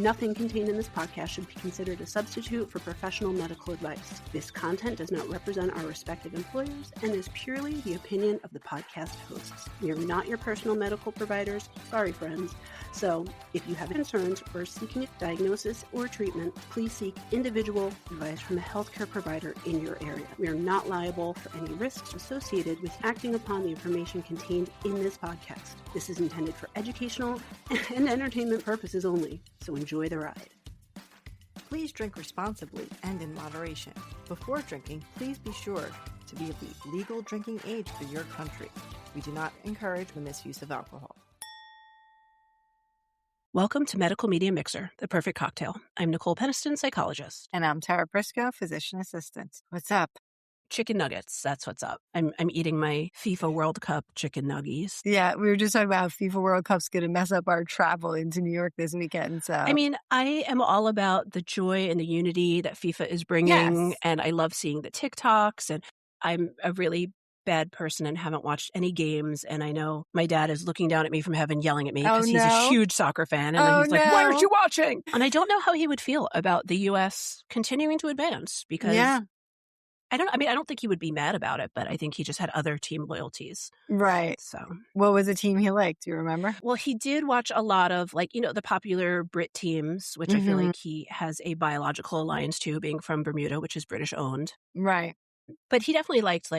Nothing contained in this podcast should be considered a substitute for professional medical advice. This content does not represent our respective employers and is purely the opinion of the podcast hosts. We are not your personal medical providers. Sorry, friends. So, if you have concerns or seeking a diagnosis or treatment, please seek individual advice from a healthcare provider in your area. We are not liable for any risks associated with acting upon the information contained in this podcast. This is intended for educational and entertainment purposes only, so enjoy the ride. Please drink responsibly and in moderation. Before drinking, please be sure to be of the legal drinking age for your country. We do not encourage the misuse of alcohol. Welcome to Medical Media Mixer, the perfect cocktail. I'm Nicole Peniston, psychologist. And I'm Tara Briscoe, physician assistant. What's up? Chicken nuggets, that's what's up. I'm eating my FIFA World Cup chicken nuggies. Yeah, we were just talking about how FIFA World Cup's going to mess up our travel into New York this weekend. So I mean, I am all about the joy and the unity that FIFA is bringing, and I love seeing the TikToks, and I'm a really bad person and haven't watched any games, and I know my dad is looking down at me from heaven yelling at me because he's a huge soccer fan, and then he's like, why aren't you watching? And I don't know how he would feel about the U.S. continuing to advance because I don't think he would be mad about it, but I think he just had other team loyalties. Right. So what was the team he liked? Do you remember? Well, he did watch a lot of the popular Brit teams, which I feel like he has a biological alliance to, being from Bermuda, which is British owned. Right. But he definitely liked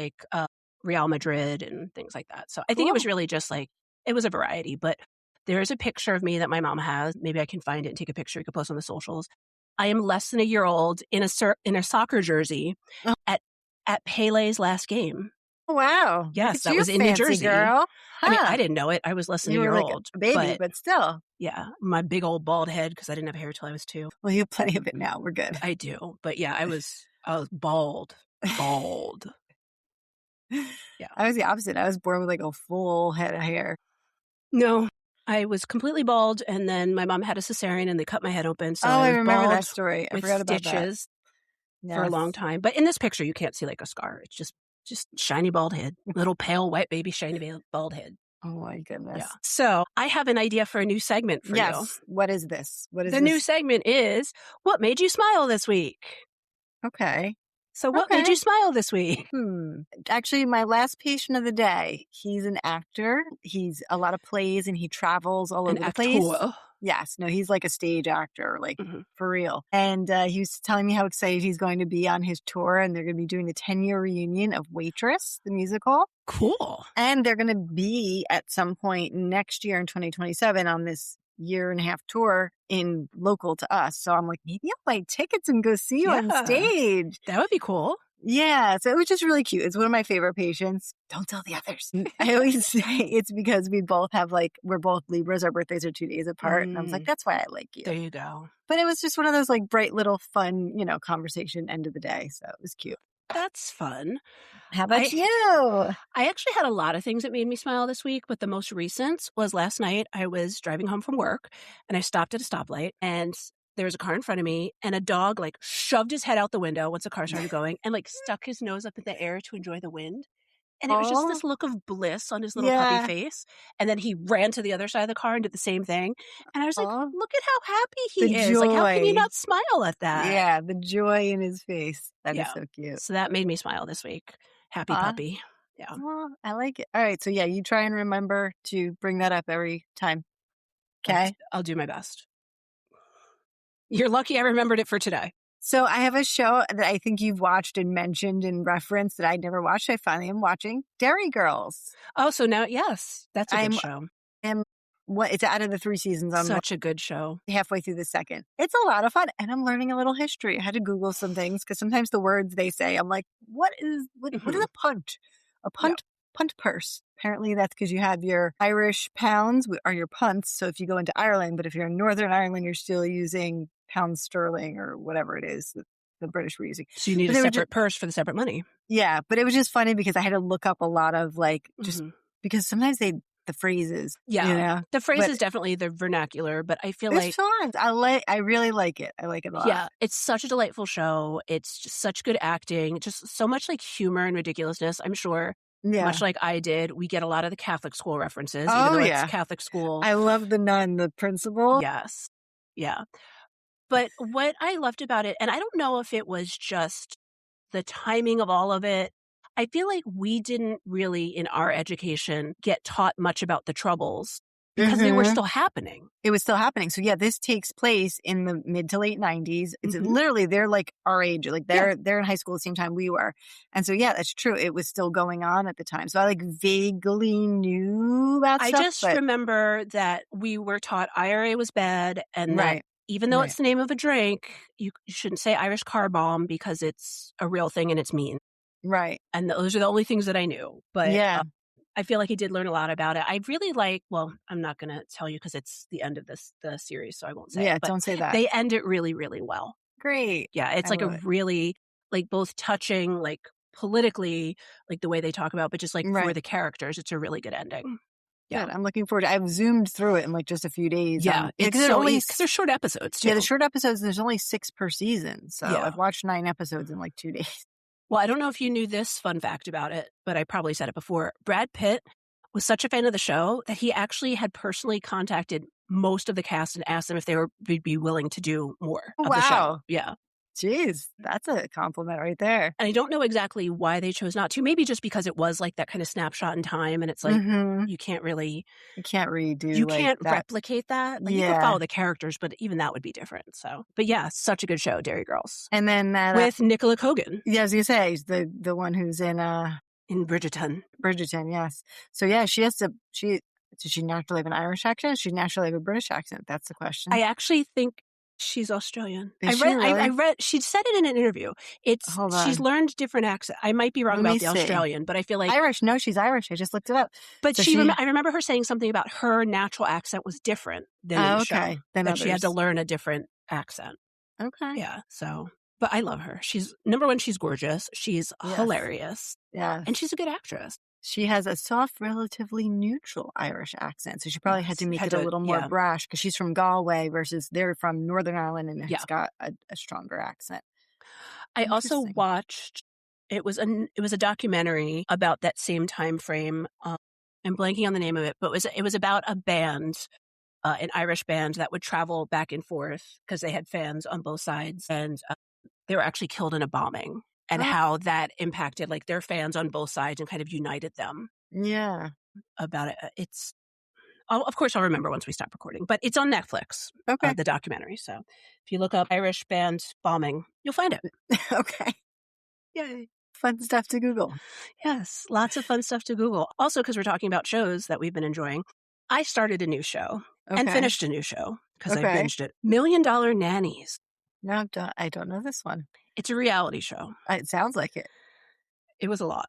Real Madrid and things like that. So I think it was really just it was a variety. But there is a picture of me that my mom has. Maybe I can find it and take a picture. You can post on the socials. I am less than a year old in a soccer jersey at Pele's last game. Oh, wow. Yes, that was in New Jersey. Girl. Huh. I mean, I didn't know it. I was less than a year old. A baby, but still. Yeah, my big old bald head because I didn't have hair till I was 2. Well, you have plenty of it now. We're good. I do. But yeah, I was bald. Bald. Yeah. I was the opposite. I was born with a full head of hair. No. I was completely bald, and then my mom had a cesarean, and they cut my head open. So I remember bald that story. I forgot about stitches for a long time. But in this picture, you can't see a scar. It's just shiny bald head, little pale white baby shiny bald head. Oh my goodness! Yeah. So I have an idea for a new segment for you. What is this? The new segment is what made you smile this week? Okay. So what made you smile this week? Actually, my last patient of the day, he's an actor. He's a lot of plays and he travels all over the place. Yes. No, he's like a stage actor, for real. And he was telling me how excited he's going to be on his tour, and they're going to be doing the 10-year reunion of Waitress, the musical. Cool. And they're going to be at some point next year in 2027 on this year-and-a-half tour in local to us. So I'm like, maybe I'll buy tickets and go see you on stage. That would be cool. Yeah. So it was just really cute. It's one of my favorite patients. Don't tell the others. I always say it's because we both have we're both Libras. Our birthdays are 2 days apart. And I was like, that's why I like you. There you go. But it was just one of those bright little fun, conversation end of the day. So it was cute. That's fun. How about you? I actually had a lot of things that made me smile this week, but the most recent was last night. I was driving home from work and I stopped at a stoplight and there was a car in front of me and a dog shoved his head out the window once the car started going and stuck his nose up in the air to enjoy the wind. And it was just this look of bliss on his little puppy face. And then he ran to the other side of the car and did the same thing. And I was like, look at how happy he is. Joy. How can you not smile at that? Yeah, the joy in his face. That is so cute. So that made me smile this week. Happy puppy. Yeah. Well, I like it. All right. So you try and remember to bring that up every time. Okay. I'll do my best. You're lucky I remembered it for today. So I have a show that I think you've watched and mentioned and referenced that I'd never watched. I finally am watching Dairy Girls. Oh, so now, yes, that's a good show. It's out of the 3 seasons. I'm such a good show. Halfway through the second. It's a lot of fun. And I'm learning a little history. I had to Google some things because sometimes the words they say, I'm like, what is a punt? A punt purse. Apparently that's because you have your Irish pounds are your punts. So if you go into Ireland, but if you're in Northern Ireland, you're still using pounds sterling or whatever it is that the British were using. So you need a separate purse for the separate money. Yeah. But it was just funny because I had to look up a lot of because sometimes the phrases. Yeah. The phrase is definitely the vernacular, but I feel it's fun. I really like it. I like it a lot. Yeah. It's such a delightful show. It's just such good acting. Just so much humor and ridiculousness. I'm sure. Yeah. Much like I did, we get a lot of the Catholic school references. Even though it's Catholic school. I love the nun, the principal. Yes. Yeah. But what I loved about it, and I don't know if it was just the timing of all of it, I feel like we didn't really, in our education, get taught much about the Troubles because they were still happening. It was still happening. So yeah, this takes place in the mid to late 90s. It's Mhm. literally, they're like our age. Like Yeah. they're in high school at the same time we were. And so yeah, that's true. It was still going on at the time. So I like vaguely knew about I stuff, just but remember that we were taught IRA was bad and that right. even though Right. it's the name of a drink, you shouldn't say Irish car bomb because it's a real thing and it's mean. Right. And those are the only things that I knew. But Yeah. I feel like I did learn a lot about it. I really like, well, I'm not going to tell you because it's the end of the series, so I won't say Yeah. it. But Don't say that. they end it really, really well. Great. Yeah, it's I like a love it. really, like both touching, like politically, like the way they talk about, but just like for Right. the characters, it's a really good ending. Yeah. Good. I'm looking forward to I've zoomed through it in like just a few days. Yeah, it's because so because they're short episodes too. Yeah, the short episodes, there's only 6 per season. So Yeah. I've watched 9 episodes in like 2 days. Well, I don't know if you knew this fun fact about it, but I probably said it before. Brad Pitt was such a fan of the show that he actually had personally contacted most of the cast and asked them if they would be willing to do more of the show. Wow. Yeah. Jeez, that's a compliment right there. And I don't know exactly why they chose not to. Maybe just because it was like that kind of snapshot in time and it's like you can't really You can't redo you like can't that. replicate that. Like you can follow the characters, but even that would be different. So, but yeah, such a good show, Dairy Girls. And then that With Nicola Kogan. Yeah, I was gonna say the one who's in Bridgerton. Bridgerton, yes. So yeah, does she naturally have an Irish accent? Does she naturally have a British accent? That's the question. I actually think she's Australian. Is I read she said it in an interview. Hold on. She's learned different accents. I might be wrong about the Australian, but I feel like Irish. No, she's Irish. I just looked it up. But so I remember her saying something about her natural accent was different than in the show. That she had to learn a different accent. Okay. Yeah. So, but I love her. She's number one. She's gorgeous. She's hilarious. Yeah. And she's a good actress. She has a soft, relatively neutral Irish accent. So she probably had to make it a little more brash because she's from Galway versus they're from Northern Ireland and it's got a stronger accent. I also watched, it was a documentary about that same time frame. I'm blanking on the name of it, but it was about a band, an Irish band that would travel back and forth because they had fans on both sides and they were actually killed in a bombing. And how that impacted like their fans on both sides and kind of united them. Yeah. About it. Of course, I'll remember once we stop recording, but it's on Netflix. Okay. The documentary. So if you look up Irish band bombing, you'll find it. Okay. Yay. Fun stuff to Google. Yes. Lots of fun stuff to Google. Also, because we're talking about shows that we've been enjoying, I started a new show and finished a new show because I binged it. $1 Million Nannies. No, I don't know this one. It's a reality show. It sounds like it. It was a lot.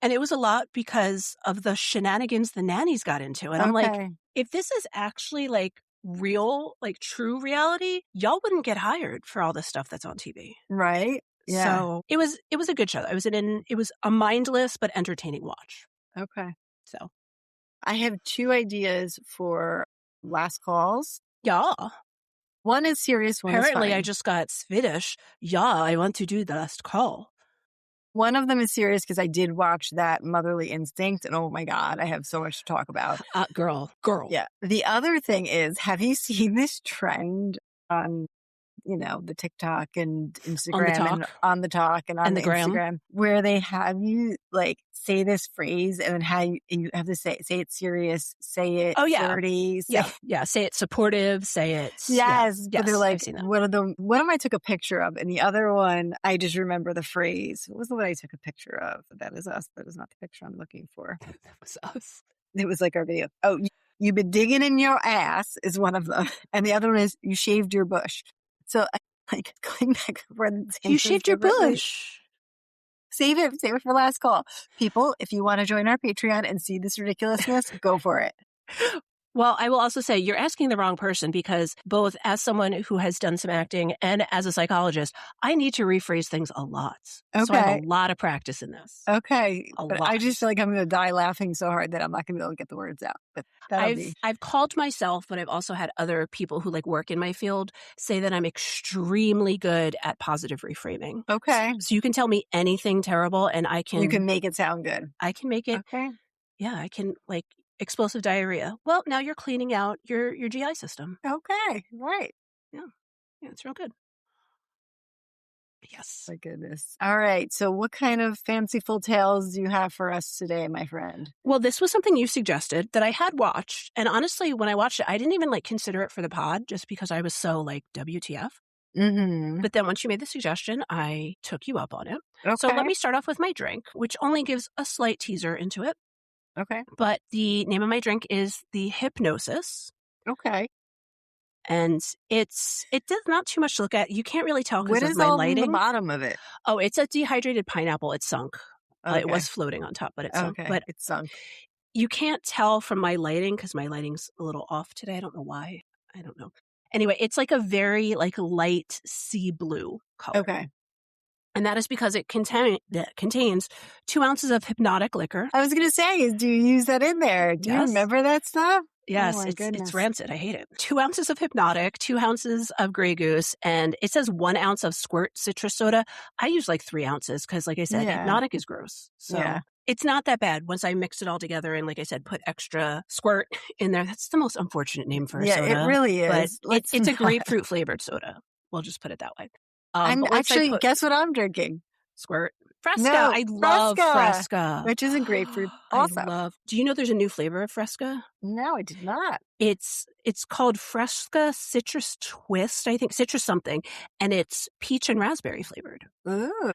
And it was a lot because of the shenanigans the nannies got into. And I'm like, if this is actually like real, like true reality, y'all wouldn't get hired for all this stuff that's on TV. Right. Yeah. So it was a good show. It was a mindless but entertaining watch. Okay. So I have 2 ideas for last calls. Yeah. One is serious, one Apparently, is fun. I just got Swedish. Yeah, I want to do the last call. One of them is serious because I did watch that Motherly Instinct, and oh my God, I have so much to talk about. Girl. Yeah. The other thing is, have you seen this trend on, the TikTok and Instagram and on the talk and on the Instagram where they have you like say this phrase and then you have to say it serious, say it flirty. Say it supportive, say it. Yes. But they're like, one of them I took a picture of and the other one, I just remember the phrase. What was the one I took a picture of? That is us. That is not the picture I'm looking for. That was us. It was like our video. Oh, you've been digging in your ass is one of them. And the other one is you shaved your bush. So, like, going back over the you shaved your bush. Save it for last call. People, if you want to join our Patreon and see this ridiculousness, go for it. Well, I will also say you're asking the wrong person because both as someone who has done some acting and as a psychologist, I need to rephrase things a lot. Okay. So I have a lot of practice in this. Okay. But I just feel like I'm going to die laughing so hard that I'm not going to be able to get the words out. But I've called myself, but I've also had other people who like work in my field say that I'm extremely good at positive reframing. Okay. So you can tell me anything terrible and you can make it sound good. I can make it. Okay. Yeah, I can like explosive diarrhea. Well, now you're cleaning out your GI system. Okay. Right. Yeah, it's real good. Yes. My goodness. All right. So what kind of fanciful tales do you have for us today, my friend? Well, this was something you suggested that I had watched. And honestly, when I watched it, I didn't even consider it for the pod just because I was so WTF. Mm-hmm. But then once you made the suggestion, I took you up on it. Okay. So let me start off with my drink, which only gives a slight teaser into it. Okay. But the name of my drink is the Hypnosis. Okay. And it does not too much to look at. You can't really tell because What of is my all lighting. in the bottom of it? Oh, it's a dehydrated pineapple. It's sunk. Okay. It was floating on top, but it's sunk. Okay. But it's sunk. You can't tell from my lighting because my lighting's a little off today. I don't know why. I don't know. Anyway, it's a very light sea blue color. Okay. And that is because it contains 2 ounces of hypnotic liquor. I was going to say, do you use that in there? Do you remember that stuff? Yes, oh it's rancid. I hate it. 2 ounces of hypnotic, 2 ounces of Grey Goose, and it says 1 ounce of squirt citrus soda. I use 3 ounces because, like I said, hypnotic is gross. So it's not that bad once I mix it all together and, like I said, put extra squirt in there. That's the most unfortunate name for a soda. Yeah, it really is. But it's a grapefruit flavored soda. We'll just put it that way. I'm actually, guess what I'm drinking? Squirt. Fresca. No, I love Fresca. Which isn't grapefruit also. Do you know there's a new flavor of Fresca? No, I did not. It's called Fresca Citrus Twist, I think, citrus something, and it's peach and raspberry flavored. Ooh.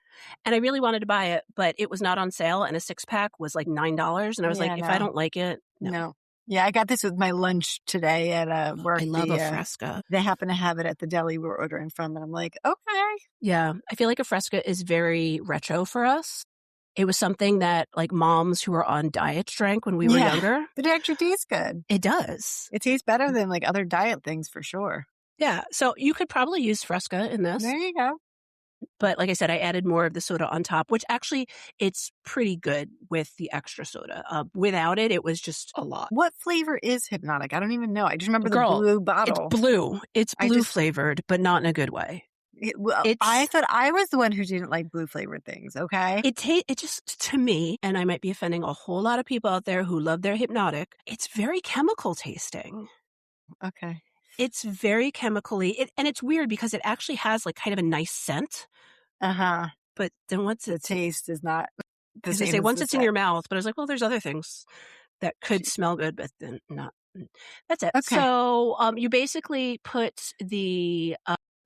And I really wanted to buy it, but it was not on sale, and a 6-pack was $9, and I was if I don't like it, no. Yeah, I got this with my lunch today at work. I love a Fresca. They happen to have it at the deli we're ordering from, and I'm like, okay. Yeah, I feel like a Fresca is very retro for us. It was something that moms who were on diets drank when we were younger. But it actually tastes good. It does. It tastes better than other diet things for sure. Yeah, so you could probably use Fresca in this. There you go. But like I said, I added more of the soda on top, which actually it's pretty good with the extra soda. Without it, it was just a lot. What flavor is hypnotic? I don't even know. I just remember the blue bottle. It's blue. It's blue flavored, but not in a good way. I thought I was the one who didn't like blue flavored things. Okay. It just, to me, and I might be offending a whole lot of people out there who love their hypnotic, it's very chemical tasting. Okay. It's very chemically, and it's weird because it actually has kind of a nice scent. But then once the taste is not the same. Say once it's in your mouth, but I was like, well, there's other things that could smell good, but then not. That's it. Okay. So you basically put the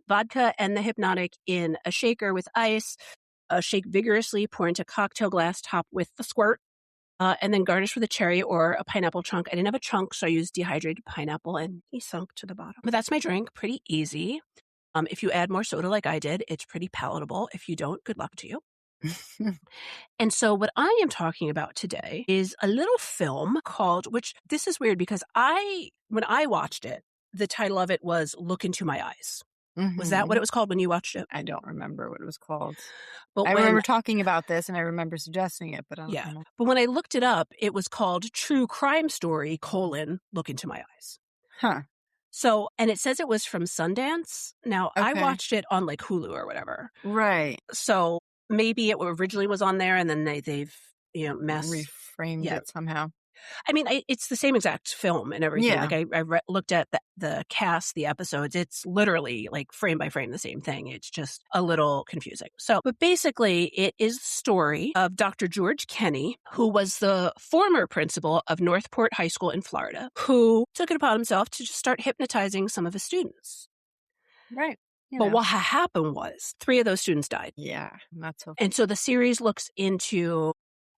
vodka and the hypnotic in a shaker with ice, shake vigorously, pour into cocktail glass, top with the squirt. And then garnish with a cherry or a pineapple chunk. I didn't have a chunk, so I used dehydrated pineapple, and he sunk to the bottom. But that's my drink. Pretty easy. If you add more soda like I did, it's pretty palatable. If you don't, good luck to you. And so what I am talking about today is a little film called, which this is weird because when I watched it, the title of it was Look Into My Eyes. Mm-hmm. Was that what it was called when you watched it? I don't remember what it was called. But I remember talking about this and I remember suggesting it, but I don't remember. But when I looked it up, it was called True Crime Story, Look Into My Eyes. Huh. So, and it says it was from Sundance. Now, I watched it on Hulu or whatever. Right. So maybe it originally was on there and then they've reframed it somehow. I mean, it's the same exact film and everything. Yeah. I looked at the cast, the episodes. It's literally frame by frame the same thing. It's just a little confusing. But basically, it is the story of Dr. George Kenney, who was the former principal of Northport High School in Florida, who took it upon himself to just start hypnotizing some of his students. Right. But what happened was 3 of those students died. Yeah, not so. And so the series looks into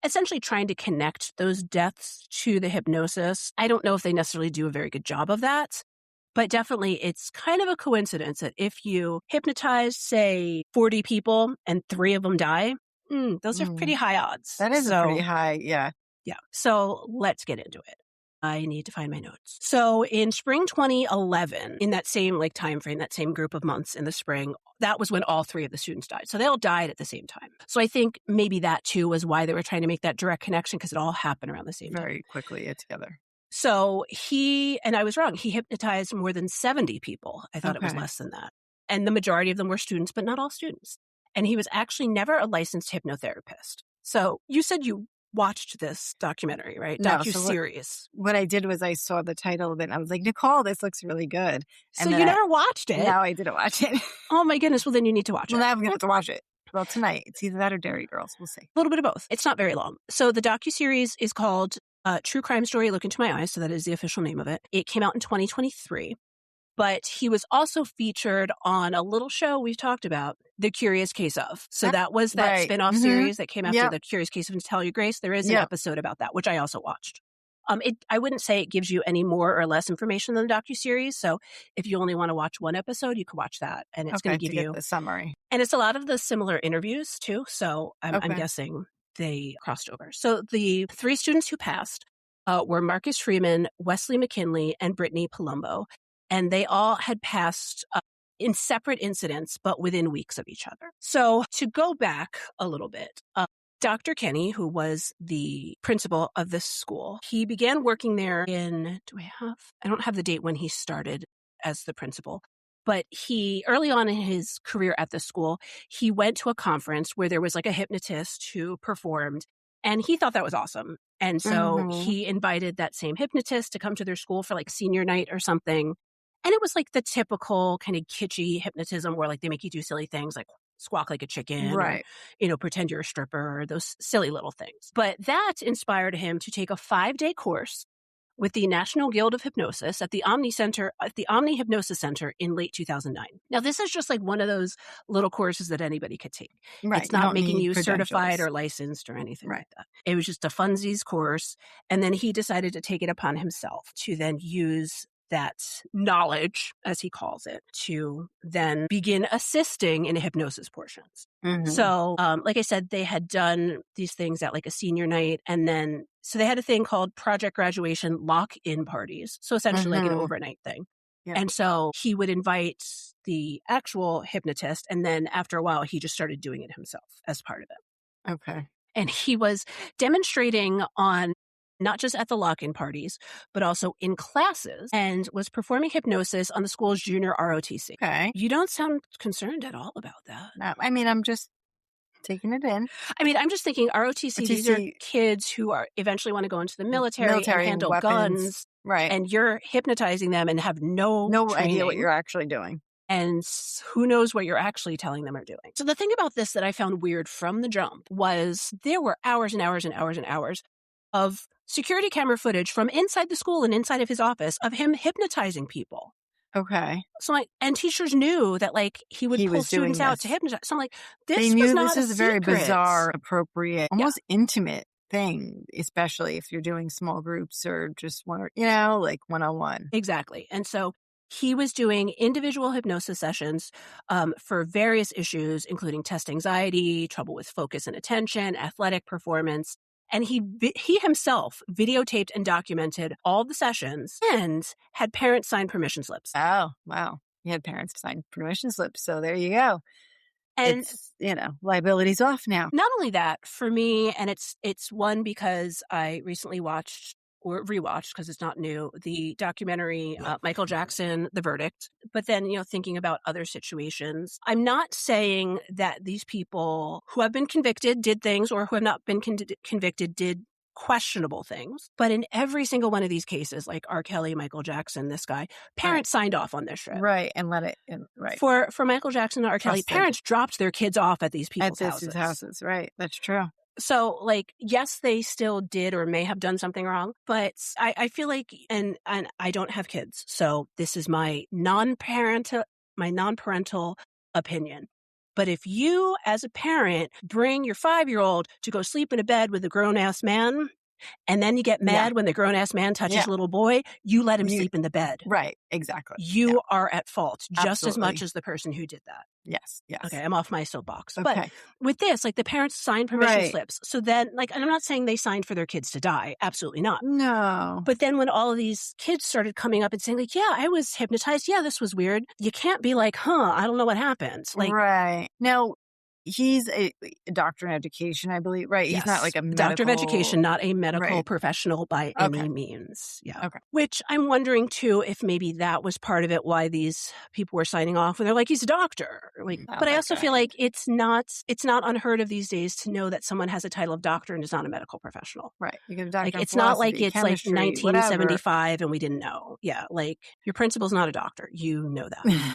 essentially trying to connect those deaths to the hypnosis. I don't know if they necessarily do a very good job of that, but definitely it's kind of a coincidence that if you hypnotize, say, 40 people and 3 of them die, those are pretty high odds. That is pretty high, yeah. Yeah. So let's get into it. I need to find my notes. So in spring 2011, in that same time frame, that same group of months in the spring, that was when all 3 of the students died. So they all died at the same time. So I think maybe that too was why they were trying to make that direct connection because it all happened around the same time. Very quickly together. So and I was wrong, he hypnotized more than 70 people. I thought it was less than that. And the majority of them were students, but not all students. And he was actually never a licensed hypnotherapist. So you said you watched this documentary, right? No, Docu-series. What I did was I saw the title of it and I was like, Nicole, this looks really good. So And you then never watched it? No, I didn't watch it. Oh my goodness. Well, then you need to watch it. Well, now I'm going to have to watch it. Well, tonight. It's either that or Dairy Girls. We'll see. A little bit of both. It's not very long. So the docuseries is called True Crime Story, Look Into My Eyes. So that is the official name of it. It came out in 2023. But he was also featured on a little show we've talked about, The Curious Case of. So that was that spin-off series that came after The Curious Case of Natalia Grace. There is an episode about that, which I also watched. I wouldn't say it gives you any more or less information than the docuseries. So if you only want to watch one episode, you can watch that. And it's going to give you the summary. And it's a lot of the similar interviews too. So I'm guessing they crossed over. So the 3 students who passed were Marcus Freeman, Wesley McKinley, and Brittany Palumbo. And they all had passed in separate incidents, but within weeks of each other. So to go back a little bit, Dr. Kenny, who was the principal of this school, he began working there I don't have the date when he started as the principal, but early on in his career at the school, he went to a conference where there was like a hypnotist who performed, and he thought that was awesome. And so he invited that same hypnotist to come to their school for like senior night or something. And it was like the typical kind of kitschy hypnotism where like they make you do silly things like squawk like a chicken, right? Or, pretend you're a stripper, those silly little things. But that inspired him to take a 5-day course with the National Guild of Hypnosis at the Omni Hypnosis Center in late 2009. Now, this is just like one of those little courses that anybody could take. Right. It's not making you certified or licensed or anything like that. It was just a funsies course. And then he decided to take it upon himself to then use that knowledge, as he calls it, to then begin assisting in hypnosis portions. So, like I said, they had done these things at like a senior night. And then, so they had a thing called project graduation lock-in parties. So essentially like an overnight thing. Yeah. And so he would invite the actual hypnotist. And then after a while, he just started doing it himself as part of it. Okay. And he was demonstrating on not just at the lock-in parties, but also in classes, and was performing hypnosis on the school's junior ROTC. Okay. You don't sound concerned at all about that. No, I mean, I'm just taking it in. I mean, I'm just thinking ROTC, these are kids who are eventually want to go into the military and handle guns. Right. And you're hypnotizing them and have no idea what you're actually doing. And who knows what you're actually telling them or doing. So the thing about this that I found weird from the jump was there were hours and hours and hours and hours of security camera footage from inside the school and inside of his office of him hypnotizing people. Okay. So and teachers knew that like he would pull students out to hypnotize. So I'm like, this is a very bizarre, appropriate, almost intimate thing, especially if you're doing small groups or just like one-on-one. Exactly. And so he was doing individual hypnosis sessions for various issues, including test anxiety, trouble with focus and attention, athletic performance. And he himself videotaped and documented all the sessions and had parents sign permission slips. Oh, wow. He had parents sign permission slips. So there you go. And, liability's off now. Not only that, for me, and it's one because I recently watched or rewatched, because it's not new, the documentary Michael Jackson, The Verdict. But then, thinking about other situations, I'm not saying that these people who have been convicted did things or who have not been convicted did questionable things. But in every single one of these cases, like R. Kelly, Michael Jackson, this guy, parents signed off on this shit. Right. And let it in. Right. For Michael Jackson and R. Kelly, parents dropped their kids off at these people's houses. Right. That's true. So, yes, they still did or may have done something wrong, but I feel like, and I don't have kids, so this is my non-parental opinion. But if you, as a parent, bring your 5-year-old to go sleep in a bed with a grown-ass man, and then you get mad when the grown-ass man touches a little boy, you let him sleep in the bed. Right, exactly. You are at fault just as much as the person who did that. Yes. Okay, I'm off my soapbox. Okay. But with this, the parents signed permission slips. So then, and I'm not saying they signed for their kids to die. Absolutely not. No. But then when all of these kids started coming up and saying, yeah, I was hypnotized. Yeah, this was weird. You can't be like, I don't know what happened. Right. Now, he's a doctor in education, I believe, right? He's not like Yes. a medical... Doctor of education, not a medical Right. professional by Okay. any means. Yeah. Okay. Which I'm wondering too if maybe that was part of it, why these people were signing off when they're like, he's a doctor. Like, Not but I that also feel guy. like it's not unheard of these days to know that someone has a title of doctor and is not a medical professional. Right. You get a doctor Like, in it's not like philosophy, it's like chemistry, whatever. 1975 and we didn't know. Yeah. Like, your principal's not a doctor. You know that.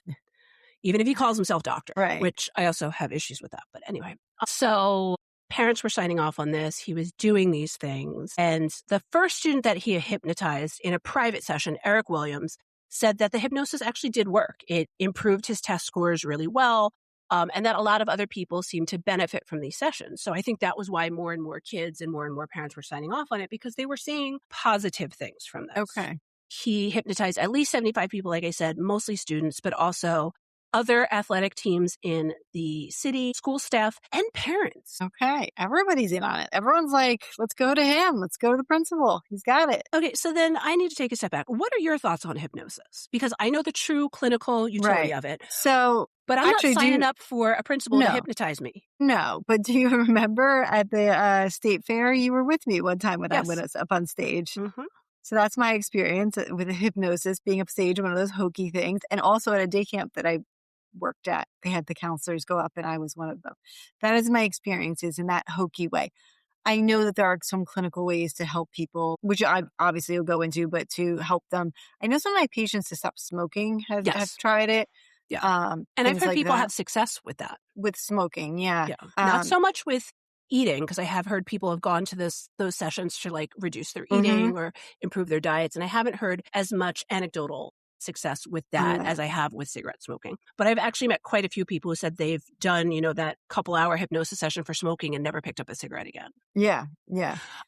Even if he calls himself doctor, Right. which I also have issues with that. But anyway, so parents were signing off on this. He was doing these things. And the first student that he hypnotized in a private session, Eric Williams, said that the hypnosis actually did work. It improved his test scores really well. And that a lot of other people seemed to benefit from these sessions. So I think that was why more and more kids and more parents were signing off on it, because they were seeing positive things from this. Okay. He hypnotized at least 75 people, like I said, mostly students, but also other athletic teams in the city, school staff, and parents. Okay. Everybody's in on it. Everyone's like, let's go to him. Let's go to the principal. He's got it. Okay, so then I need to take a step back. What are your thoughts on hypnosis? Because I know the true clinical utility of it. So, but I'm actually, not signing up for a principal to hypnotize me. No, but do you remember at the state fair, you were with me one time when I went up on stage? Mm-hmm. So that's my experience with a hypnosis, being up stage, one of those hokey things. And also at a day camp that I worked at, they had the counselors go up and I was one of them. That is my experiences in that hokey way. I know that there are some clinical ways to help people, which I obviously will go into, but to help them. I know some of my patients to stop smoking have tried it. Yeah. And I've heard people have success with that. With smoking, yeah. Not so much with eating, because I have heard people have gone to those sessions to like reduce their eating or improve their diets. And I haven't heard as much anecdotal success with that as I have with cigarette smoking. But I've actually met quite a few people who said they've done, that couple-hour hypnosis session for smoking and never picked up a cigarette again. Yeah.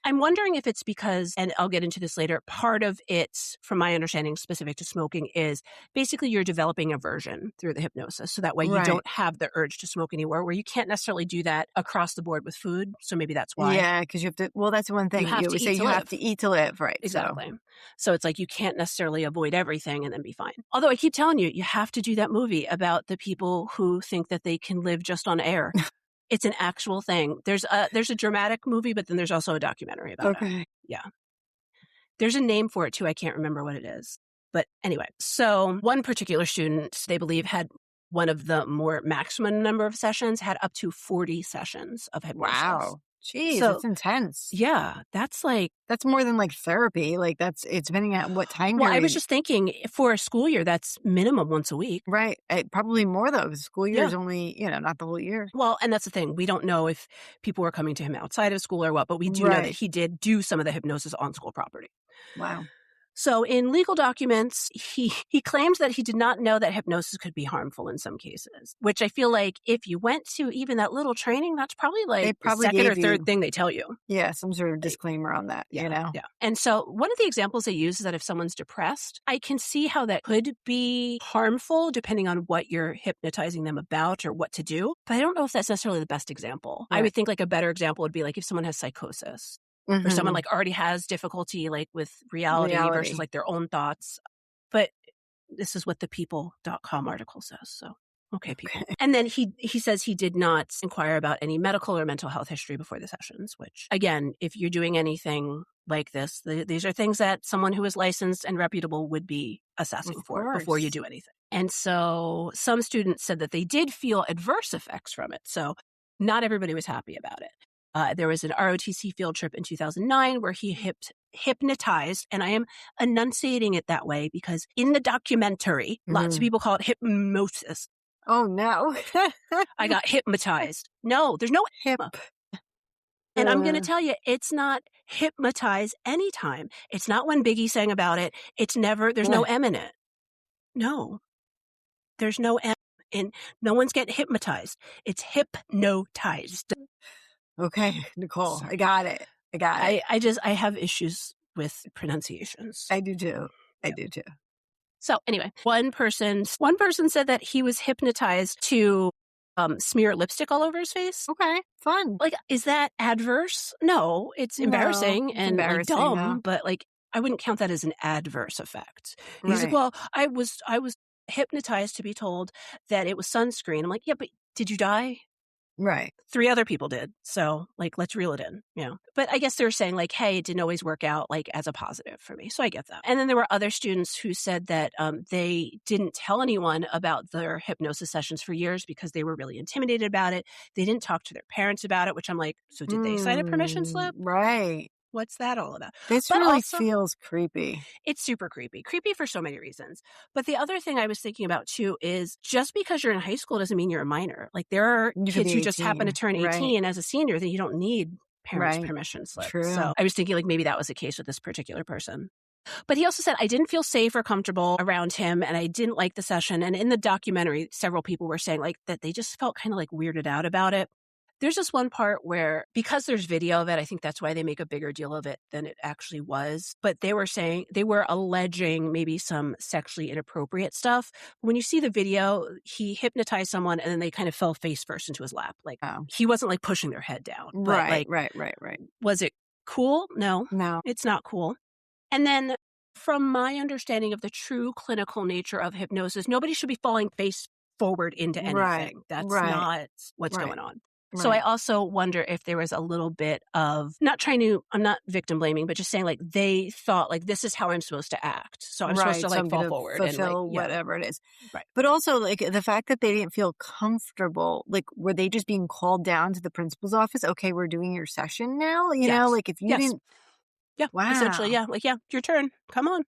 I'm wondering if it's because, and I'll get into this later, part of it, from my understanding specific to smoking, is basically you're developing aversion through the hypnosis. So that way you don't have the urge to smoke anymore, where you can't necessarily do that across the board with food. So maybe that's why. Yeah, because you have to, well, that's one thing. You always say you have to eat to live, right? Exactly. So it's like you can't necessarily avoid everything and then be fine. Although I keep telling you, you have to do that movie about the people who think that they can live just on air. It's an actual thing. There's a dramatic movie, but then there's also a documentary about it. Yeah. There's a name for it too. I can't remember what it is. But anyway, so one particular student, they believe, had one of the more maximum number of sessions, had up to 40 sessions of hypnosis. Wow. Jeez, that's intense. Yeah, that's more than like therapy. Like it's depending on what time period. Well, I was just thinking for a school year, that's minimum once a week. Right. Probably more though, because school year is only, not the whole year. Well, and that's the thing. We don't know if people were coming to him outside of school or what, but we do know that he did do some of the hypnosis on school property. Wow. So in legal documents, he claims that he did not know that hypnosis could be harmful in some cases, which I feel like if you went to even that little training, that's probably like the second or third thing they tell you. Yeah, some sort of disclaimer on that, Yeah. And so one of the examples they use is that if someone's depressed, I can see how that could be harmful depending on what you're hypnotizing them about or what to do. But I don't know if that's necessarily the best example. Right. I would think like a better example would be like if someone has psychosis. Or someone like already has difficulty like with reality versus like their own thoughts. But this is what the people.com article says. So, okay, people. And then he says he did not inquire about any medical or mental health history before the sessions, which again, if you're doing anything like this, these are things that someone who is licensed and reputable would be assessing for before you do anything. And so some students said that they did feel adverse effects from it. So not everybody was happy about it. There was an ROTC field trip in 2009 where he hypnotized, and I am enunciating it that way because in the documentary, lots of people call it hypnosis. Oh, no. I got hypnotized. No, there's no hip. And I'm going to tell you, it's not hypnotize anytime. It's not when Biggie sang about it. It's never, there's no M in it. No, there's no M. And no one's getting hypnotized. It's hypnotized. Okay, Nicole, sorry. I got it. I have issues with pronunciations. I do too. I do too. So anyway, one person said that he was hypnotized to smear lipstick all over his face. Okay, fun. Like, is that adverse? No, it's embarrassing and like, dumb, but like I wouldn't count that as an adverse effect. He's like, well, I was hypnotized to be told that it was sunscreen. I'm like, yeah, but did you die? Right. 3 other people did. So, like, let's reel it in, you know? But I guess they were saying, like, hey, it didn't always work out, like, as a positive for me. So I get that. And then there were other students who said that they didn't tell anyone about their hypnosis sessions for years because they were really intimidated about it. They didn't talk to their parents about it, which I'm like, so did they sign a permission slip? Right. What's that all about? This But really also, feels creepy. it's super creepy. Creepy for so many reasons. But the other thing I was thinking about too is just because you're in high school doesn't mean you're a minor. Like there are You could kids be who just happen to 18. turn Right. 18 as a senior that you don't need parents' Right. permission slip. True. So I was thinking like maybe that was the case with this particular person. But he also said, I didn't feel safe or comfortable around him and I didn't like the session. And in the documentary, several people were saying like that they just felt kind of like weirded out about it. There's this one part where, because there's video of it, I think that's why they make a bigger deal of it than it actually was. But they were saying, they were alleging maybe some sexually inappropriate stuff. When you see the video, he hypnotized someone and then they kind of fell face first into his lap. Like he wasn't like pushing their head down. But Right. like, Right. was it cool? No, No. it's not cool. And then from my understanding of the true clinical nature of hypnosis, nobody should be falling face forward into anything. Right. That's Right. not what's Right. going on. So I also wonder if there was a little bit of I'm not victim blaming, but just saying like they thought like this is how I'm supposed to act. So I'm supposed to so like I'm fall gonna forward and like, fulfill yeah, whatever it is. right. But also, like, the fact that they didn't feel comfortable, like, were they just being called down to the principal's office? Okay, we're doing your session now. You know, Yes. like if you Yes. didn't, Yeah. wow, Essentially, yeah. Like, yeah, your turn. Come on.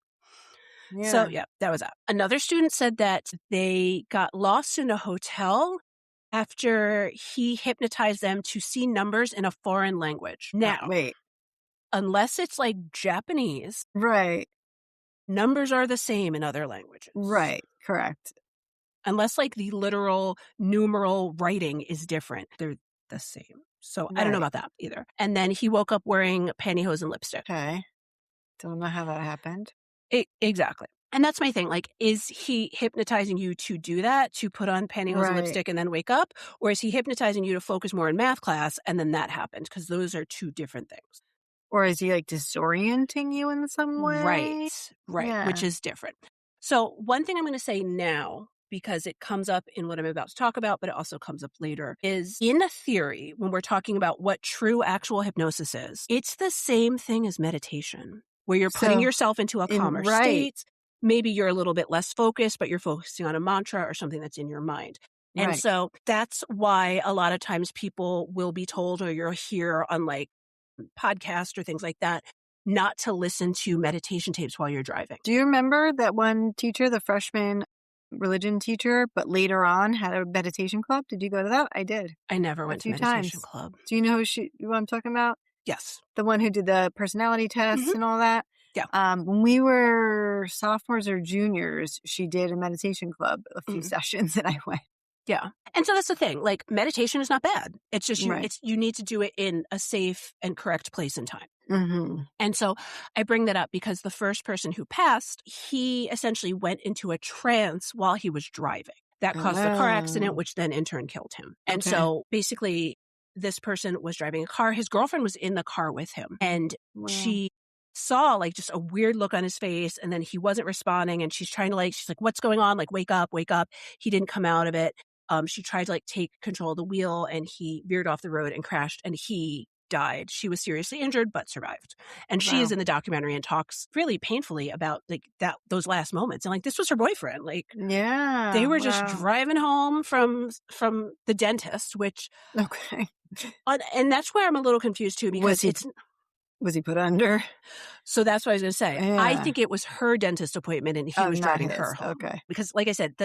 So, yeah, that was that. Another student said that they got lost in a hotel after he hypnotized them to see numbers in a foreign language. Now, wait, unless it's like Japanese, right, numbers are the same in other languages. right, correct. Unless like the literal numeral writing is different, they're the same. So I don't know Right. about that either. And then he woke up wearing pantyhose and lipstick. Okay, don't know how that happened. Exactly. And that's my thing. Like, is he hypnotizing you to do that, to put on pantyhose and Right. lipstick and then wake up? Or is he hypnotizing you to focus more in math class and then that happened? Because those are two different things. Or is he like disorienting you in some way? Right, Yeah. which is different. So one thing I'm going to say now, because it comes up in what I'm about to talk about, but it also comes up later, is in a theory, when we're talking about what true actual hypnosis is, it's the same thing as meditation, where you're putting yourself into a calmer state. Maybe you're a little bit less focused, but you're focusing on a mantra or something that's in your mind. And so that's why a lot of times people will be told, or you'll hear on like podcasts or things like that, not to listen to meditation tapes while you're driving. Do you remember that one teacher, the freshman religion teacher, but later on had a meditation club? Did you go to that? I did. I never went to meditation club. Do you know who I'm talking about? Yes. The one who did the personality tests and all that? Yeah. When we were sophomores or juniors, she did a meditation club, a few sessions, and I went. Yeah. And so that's the thing. Like meditation is not bad. It's just you need to do it in a safe and correct place and time. Mm-hmm. And so I bring that up because the first person who passed, he essentially went into a trance while he was driving. That caused the car accident, which then in turn killed him. And so basically this person was driving a car. His girlfriend was in the car with him and she saw like just a weird look on his face and then he wasn't responding and she's like, what's going on? Like, wake up. He didn't come out of it. She tried to like take control of the wheel and he veered off the road and crashed and he died. She was seriously injured, but survived. And she is in the documentary and talks really painfully about like those last moments. And like, this was her boyfriend. Like, they were just driving home from the dentist, which, and that's where I'm a little confused too, because was he put under? So that's what I was going to say. Yeah. I think it was her dentist appointment and he was driving her home. Okay. Because like I said,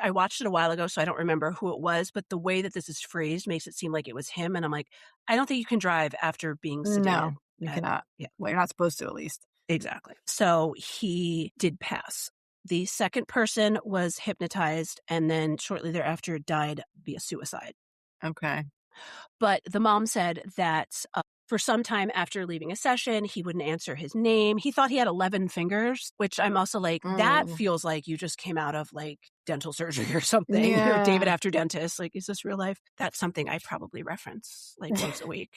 I watched it a while ago, so I don't remember who it was, but the way that this is phrased makes it seem like it was him. And I'm like, I don't think you can drive after being sedated. No, you cannot. Yeah. Well, you're not supposed to, at least. Exactly. So he did pass. The second person was hypnotized and then shortly thereafter died via suicide. Okay. But the mom said that for some time after leaving a session, he wouldn't answer his name. He thought he had 11 fingers, which I'm also like, that feels like you just came out of like dental surgery or something. Yeah. Or David After Dentist. Like, is this real life? That's something I probably reference like once a week.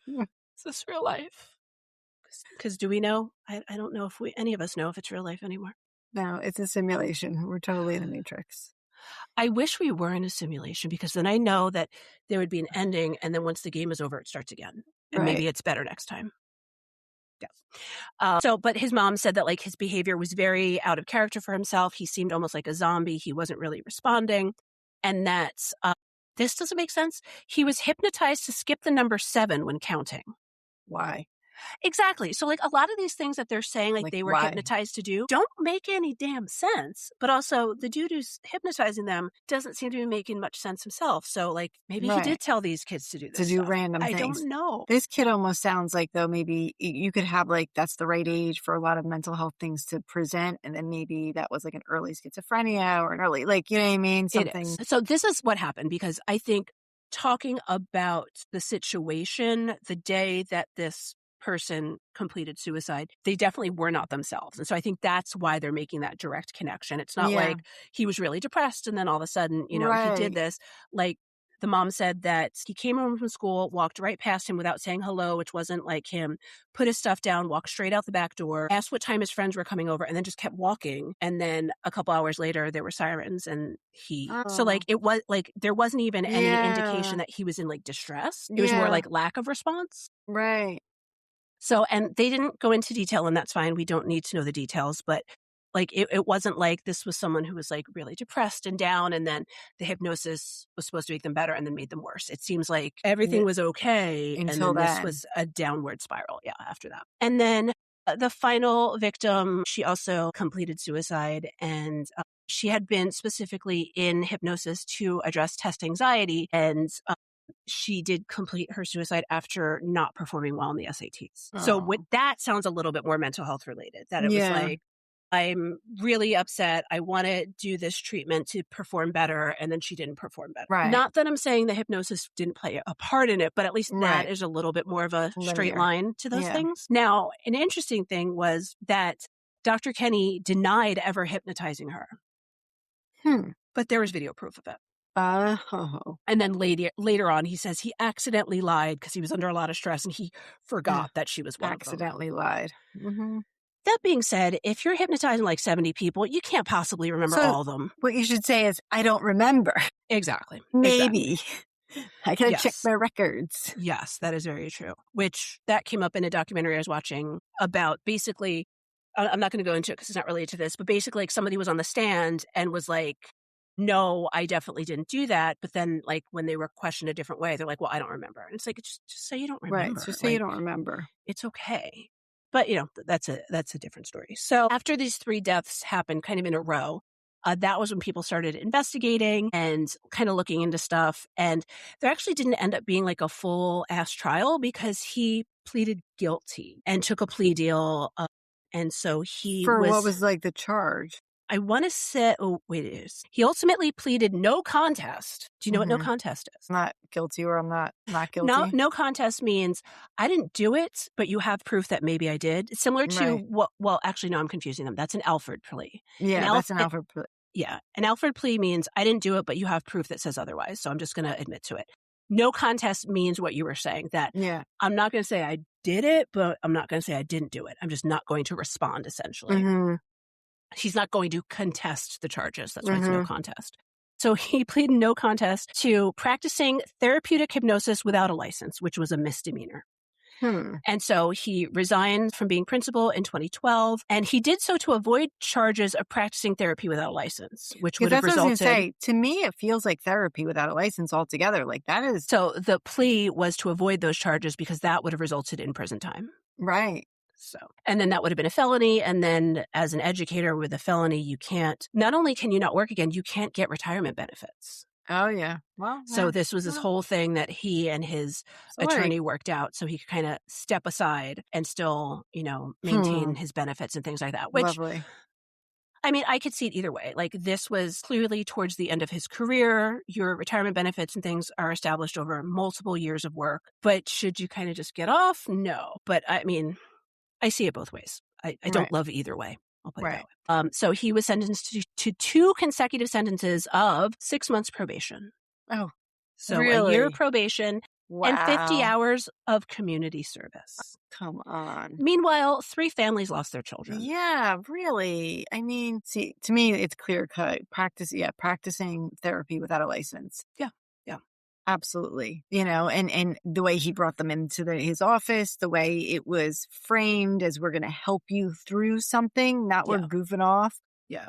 Is this real life? Because do we know? I don't know if any of us know if it's real life anymore. No, it's a simulation. We're totally in the Matrix. I wish we were in a simulation because then I know that there would be an ending, and then once the game is over, it starts again. And maybe it's better next time. Yeah. But his mom said that like his behavior was very out of character for himself. He seemed almost like a zombie. He wasn't really responding. And that this doesn't make sense. He was hypnotized to skip the number 7 when counting. Why? Exactly. So like a lot of these things that they're saying like they were hypnotized to do don't make any damn sense. But also the dude who's hypnotizing them doesn't seem to be making much sense himself. So like maybe he did tell these kids to do this to do random things. I don't know. This kid almost sounds like though maybe you could have like that's the right age for a lot of mental health things to present, and then maybe that was like an early schizophrenia or an early like you know what I mean something. It is. So this is what happened because I think talking about the situation the day that this person completed suicide, they definitely were not themselves. And so I think that's why they're making that direct connection. It's not like he was really depressed and then all of a sudden, you know, he did this. Like the mom said that he came home from school, walked right past him without saying hello, which wasn't like him, put his stuff down, walked straight out the back door, asked what time his friends were coming over, and then just kept walking. And then a couple hours later, there were sirens and so like it was like there wasn't even any indication that he was in like distress. It was more like lack of response. Right. So, and they didn't go into detail, and that's fine. We don't need to know the details, but like it wasn't like this was someone who was like really depressed and down, and then the hypnosis was supposed to make them better and then made them worse. It seems like everything was okay until and then this was a downward spiral. Yeah, after that. And then the final victim, she also completed suicide, and she had been specifically in hypnosis to address test anxiety, and she did complete her suicide after not performing well in the SATs. So with that sounds a little bit more mental health related, that it was like, I'm really upset. I want to do this treatment to perform better. And then she didn't perform better. Right. Not that I'm saying the hypnosis didn't play a part in it, but at least that is a little bit more of a straight line to those things. Now, an interesting thing was that Dr. Kenny denied ever hypnotizing her. But there was video proof of it. And then later on, he says he accidentally lied because he was under a lot of stress and he forgot that she was one of them. Accidentally lied. That being said, if you're hypnotizing like 70 people, you can't possibly remember all of them. What you should say is, I don't remember. Exactly. Maybe. I gotta check my records. Yes, that is very true. Which that came up in a documentary I was watching about basically, I'm not going to go into it because it's not related to this, but basically like somebody was on the stand and was like, no, I definitely didn't do that. But then like when they were questioned a different way, they're like, well, I don't remember. And it's like, just say you don't remember. Right. Just say you don't remember. It's okay. But, you know, that's a different story. So after these 3 deaths happened kind of in a row, that was when people started investigating and kind of looking into stuff. And there actually didn't end up being like a full ass trial because he pleaded guilty and took a plea deal. And so what was like the charge? I want to say, he ultimately pleaded no contest. Do you know what no contest is? Not guilty or I'm not guilty? No contest means I didn't do it, but you have proof that maybe I did. It's similar to actually, no, I'm confusing them. That's an Alford plea. Yeah, that's an Alford plea. Yeah. An Alford plea means I didn't do it, but you have proof that says otherwise. So I'm just going to admit to it. No contest means what you were saying, that I'm not going to say I did it, but I'm not going to say I didn't do it. I'm just not going to respond, essentially. He's not going to contest the charges. That's why it's no contest. So he pleaded no contest to practicing therapeutic hypnosis without a license, which was a misdemeanor. And so he resigned from being principal in 2012, and he did so to avoid charges of practicing therapy without a license, which would have resulted. That's what I was gonna say. To me, it feels like therapy without a license altogether. Like that is. So the plea was to avoid those charges because that would have resulted in prison time. Right. So, and then that would have been a felony. And then as an educator with a felony, not only can you not work again, you can't get retirement benefits. Oh, yeah. Well, so this was this whole thing that he and his attorney worked out so he could kind of step aside and still, maintain his benefits and things like that. Which, lovely. I mean, I could see it either way. Like this was clearly towards the end of his career. Your retirement benefits and things are established over multiple years of work. But should you kind of just get off? No. But I mean, I see it both ways. I don't love either way. I'll put it that way. So he was sentenced to 2 consecutive sentences of 6 months probation. Oh, so really? a year of probation and 50 Wow. hours of community service. Come on. Meanwhile, 3 families lost their children. Yeah, really. I mean, see, to me, it's clear cut. Practicing therapy without a license. Yeah. Yeah. Absolutely. And the way he brought them into his office, the way it was framed as we're going to help you through something, not we're Yeah. goofing off, Yeah.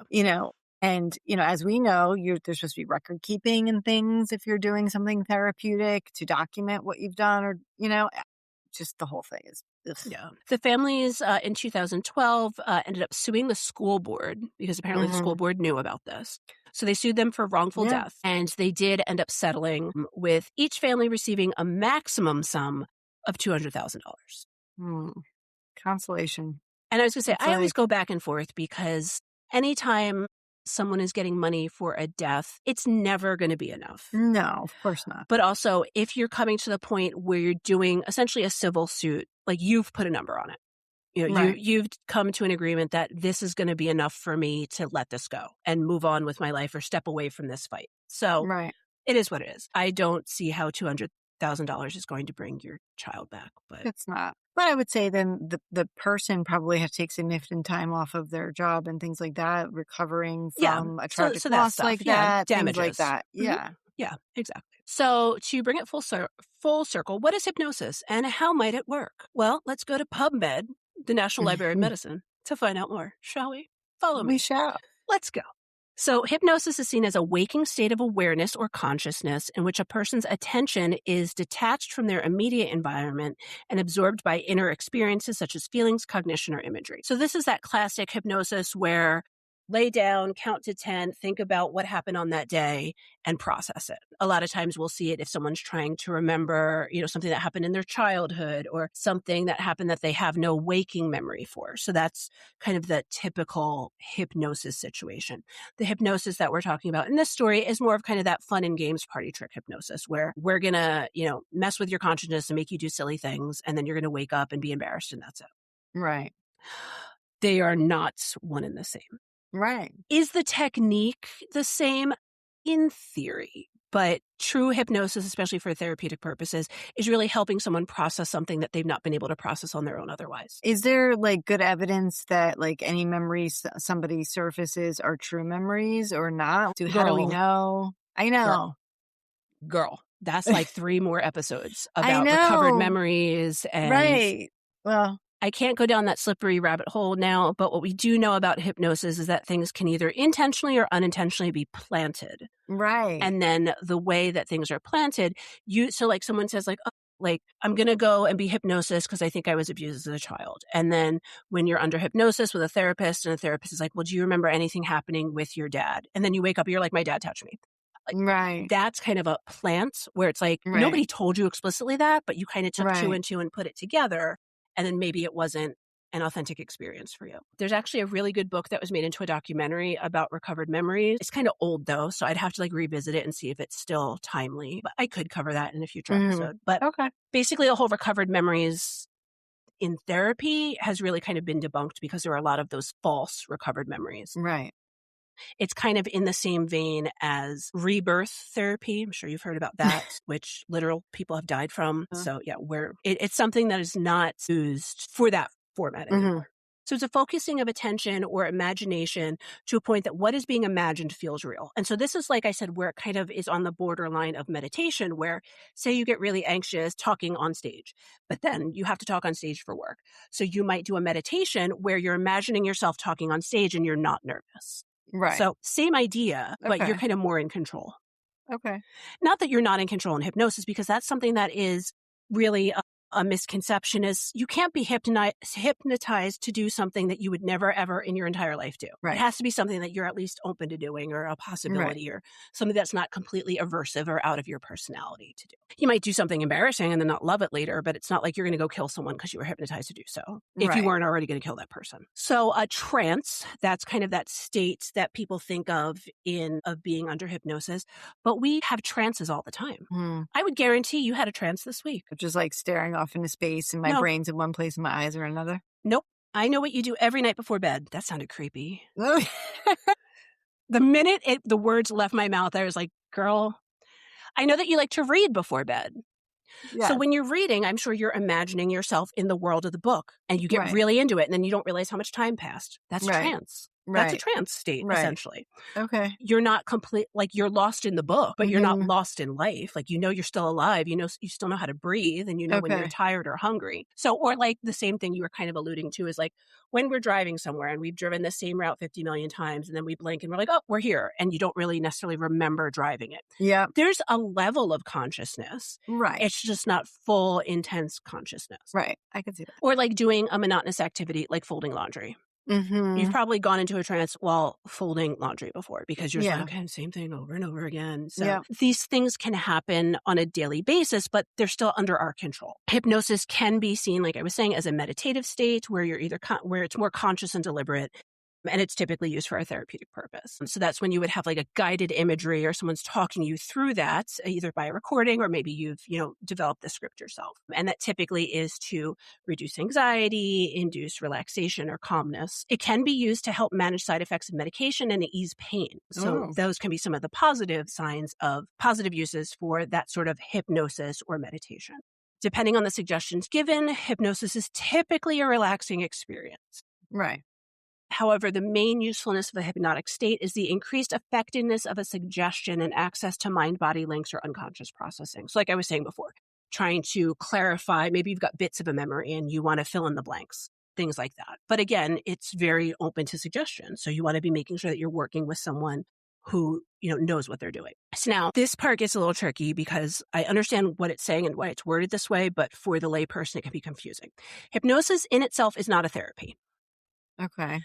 and, as we know, there's supposed to be record keeping and things if you're doing something therapeutic to document what you've done or, just the whole thing is. Ugh. Yeah. The families in 2012 ended up suing the school board because apparently the school board knew about this. So they sued them for wrongful Yeah. death, and they did end up settling with each family receiving a maximum sum of $200,000. Consolation. And I was going to say, It's I always like- go back and forth because anytime someone is getting money for a death, it's never going to be enough. No, of course not. But also, if you're coming to the point where you're doing essentially a civil suit, like you've put a number on it. Right. You've come to an agreement that this is going to be enough for me to let this go and move on with my life or step away from this fight. So Right. it is what it is. I don't see how $200,000 is going to bring your child back, but It's not. But I would say then the person probably has to take significant time off of their job and things like that, recovering from a tragic so that loss stuff, like yeah, that, things like damages. that. Mhm. Yeah. Yeah, exactly. So to bring it full circle, what is hypnosis and how might it work? Well, let's go to PubMed, the National Library of Medicine, to find out more, shall we? Follow me. We shall. Let's go. So hypnosis is seen as a waking state of awareness or consciousness in which a person's attention is detached from their immediate environment and absorbed by inner experiences such as feelings, cognition, or imagery. So this is that classic hypnosis where lay down, count to 10, think about what happened on that day and process it. A lot of times we'll see it if someone's trying to remember, something that happened in their childhood or something that happened that they have no waking memory for. So that's kind of the typical hypnosis situation. The hypnosis that we're talking about in this story is more of kind of that fun and games party trick hypnosis where we're going to, mess with your consciousness and make you do silly things. And then you're going to wake up and be embarrassed and that's it. Right. They are not one and the same. Right. Is the technique the same? In theory, but true hypnosis, especially for therapeutic purposes, is really helping someone process something that they've not been able to process on their own otherwise. Is there good evidence that any memories somebody surfaces are true memories or not? How do we know? I know. Girl, that's like 3 more episodes I about know. recovered memories. And Right. Well, I can't go down that slippery rabbit hole now, but what we do know about hypnosis is that things can either intentionally or unintentionally be planted. right. And then the way that things are planted, so like someone says I'm going to go and be hypnosis because I think I was abused as a child. And then when you're under hypnosis with a therapist and the therapist is like, well, do you remember anything happening with your dad? And then you wake up, you're like, my dad touched me. Right. That's kind of a plant where it's like, Right. nobody told you explicitly that, but you kind of took 2 Right. and 2 and put it together. And then maybe it wasn't an authentic experience for you. There's actually a really good book that was made into a documentary about recovered memories. It's kind of old though, so I'd have to revisit it and see if it's still timely. But I could cover that in a future episode. But Okay. basically the whole recovered memories in therapy has really kind of been debunked because there are a lot of those false recovered memories. Right. It's kind of in the same vein as rebirth therapy. I'm sure you've heard about that, which literal people have died from. So yeah, it's something that is not used for that format anymore. So it's a focusing of attention or imagination to a point that what is being imagined feels real. And so this is, like I said, where it kind of is on the borderline of meditation, where say you get really anxious talking on stage, but then you have to talk on stage for work. So you might do a meditation where you're imagining yourself talking on stage and you're not nervous. Right. So same idea, but Okay. you're kind of more in control. Okay. Not that you're not in control in hypnosis, because that's something that is really a misconception is you can't be hypnotized to do something that you would never, ever in your entire life do. Right. It has to be something that you're at least open to doing or a possibility or something that's not completely aversive or out of your personality to do. You might do something embarrassing and then not love it later, but it's not like you're going to go kill someone because you were hypnotized to do so if you Right. weren't already going to kill that person. So a trance, that's kind of that state that people think of being under hypnosis, but we have trances all the time. I would guarantee you had a trance this week. Just staring off into space and my No. brain's in one place and my eyes are in another. Nope. I know what you do every night before bed. That sounded creepy. The minute the words left my mouth, I was like, girl, I know that you like to read before bed. So Yes. when you're reading, I'm sure you're imagining yourself in the world of the book and you get Right. really into it and then you don't realize how much time passed. That's Right. trance. That's a Right. trance state, Right. essentially. Okay. You're not you're lost in the book, but you're not Mhm. lost in life. Like, you're still alive. You still know how to breathe and when you're Okay. tired or hungry. So, or like the same thing you were kind of alluding to is like when we're driving somewhere and we've driven the same route 50 million times and then we blink and we're like, oh, we're here. And you don't really necessarily remember driving it. Yeah. There's a level of consciousness. Right. It's just not full, intense consciousness. Right. I can see that. Or like doing a monotonous activity like folding laundry. You've Mhm. probably gone into a trance while folding laundry before because you're just Yeah. like, okay, same thing over and over again. So Yeah. these things can happen on a daily basis, but they're still under our control. Hypnosis can be seen, like I was saying, as a meditative state where you're either where it's more conscious and deliberate. And it's typically used for a therapeutic purpose. So that's when you would have like a guided imagery or someone's talking you through that, either by a recording or maybe you've, developed the script yourself. And that typically is to reduce anxiety, induce relaxation or calmness. It can be used to help manage side effects of medication and ease pain. So Oh. those can be some of the positive signs of positive uses for that sort of hypnosis or meditation. Depending on the suggestions given, hypnosis is typically a relaxing experience. Right. However, the main usefulness of a hypnotic state is the increased effectiveness of a suggestion and access to mind-body links or unconscious processing. So like I was saying before, trying to clarify, maybe you've got bits of a memory and you want to fill in the blanks, things like that. But again, it's very open to suggestion. So you want to be making sure that you're working with someone who, knows what they're doing. So now this part gets a little tricky because I understand what it's saying and why it's worded this way, but for the layperson, it can be confusing. Hypnosis in itself is not a therapy. Okay.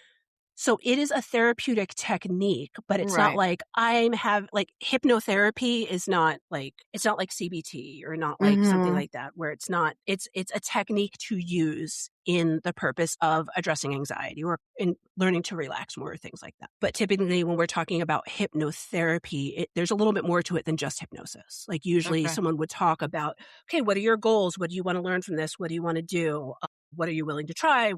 So it is a therapeutic technique, but it's not Right. like hypnotherapy is not like, it's not like CBT or not like something Mhm. like that where it's a technique to use in the purpose of addressing anxiety or in learning to relax more or things like that. But typically when we're talking about hypnotherapy, there's a little bit more to it than just hypnosis. Like usually Okay. someone would talk about, okay, what are your goals? What do you want to learn from this? What do you want to do? What are you willing to try?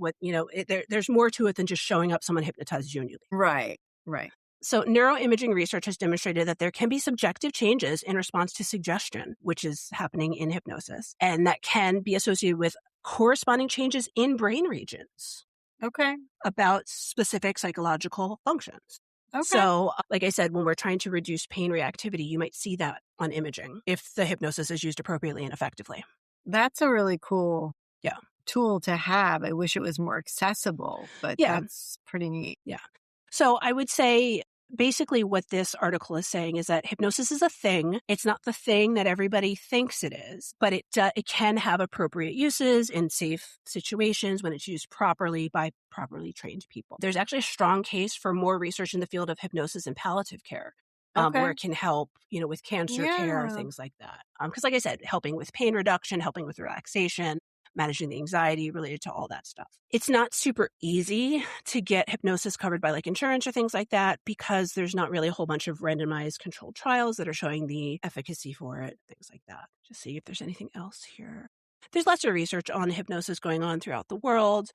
There's more to it than just showing up someone hypnotizes you and you leave. Right. Right. So neuroimaging research has demonstrated that there can be subjective changes in response to suggestion, which is happening in hypnosis, and that can be associated with corresponding changes in brain regions Okay. about specific psychological functions. Okay. So, like I said, when we're trying to reduce pain reactivity, you might see that on imaging if the hypnosis is used appropriately and effectively. That's a really cool Yeah. tool to have. I wish it was more accessible, but Yeah. that's pretty neat. Yeah. So I would say basically what this article is saying is that hypnosis is a thing. It's not the thing that everybody thinks it is, but it can have appropriate uses in safe situations when it's used properly by properly trained people. There's actually a strong case for more research in the field of hypnosis and palliative care. Okay. Where it can help, with cancer care, Yeah. things like that. Because like I said, helping with pain reduction, helping with relaxation, managing the anxiety related to all that stuff. It's not super easy to get hypnosis covered by like insurance or things like that because there's not really a whole bunch of randomized controlled trials that are showing the efficacy for it, things like that. Just see if there's anything else here. There's lots of research on hypnosis going on throughout the world.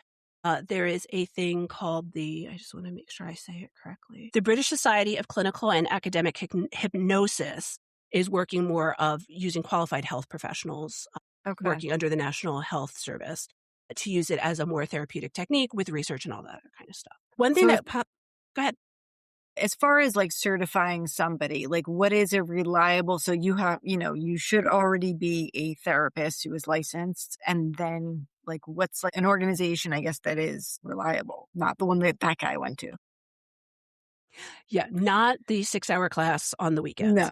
There is a thing called I just want to make sure I say it correctly. The British Society of Clinical and Academic Hypnosis is working more of using qualified health professionals Okay. working under the National Health Service to use it as a more therapeutic technique with research and all that kind of stuff. One thing So go ahead. as far as like certifying somebody, like what is a reliable, so you have, you should already be a therapist who is licensed, and then like what's like an organization, I guess, that is reliable, not the one that guy went to. Yeah, not the 6-hour class on the weekends. No.